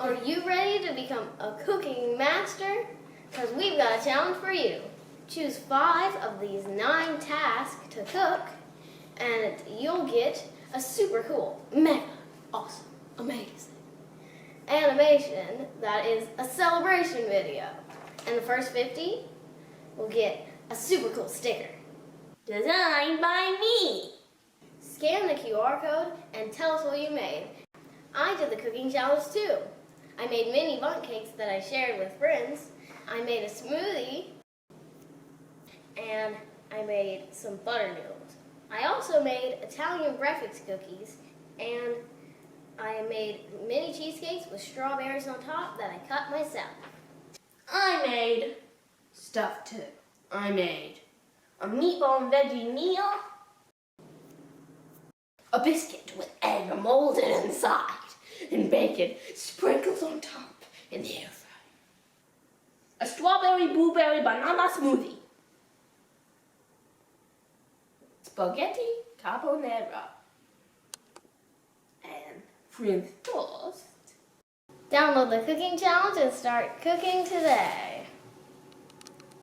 Are you ready to become a cooking master? Because we've got a challenge for you. Choose 5 of these 9 tasks to cook, and you'll get a super cool, mega, awesome, amazing animation that is a celebration video. And the first 50 will get a super cool sticker. Designed by me. Scan the QR code and tell us what you made. I did the cooking challenge too. I made mini bundt cakes that I shared with friends. I made a smoothie. And I made some butter noodles. I also made Italian breakfast cookies, and I made mini cheesecakes with strawberries on top that I cut myself. I made stuff too. I made a meatball and veggie meal, a biscuit with egg molded inside, and bacon sprinkled on top in the air fryer. A strawberry, blueberry, banana smoothie. Spaghetti carbonara. And French toast. Download the cooking challenge and start cooking today.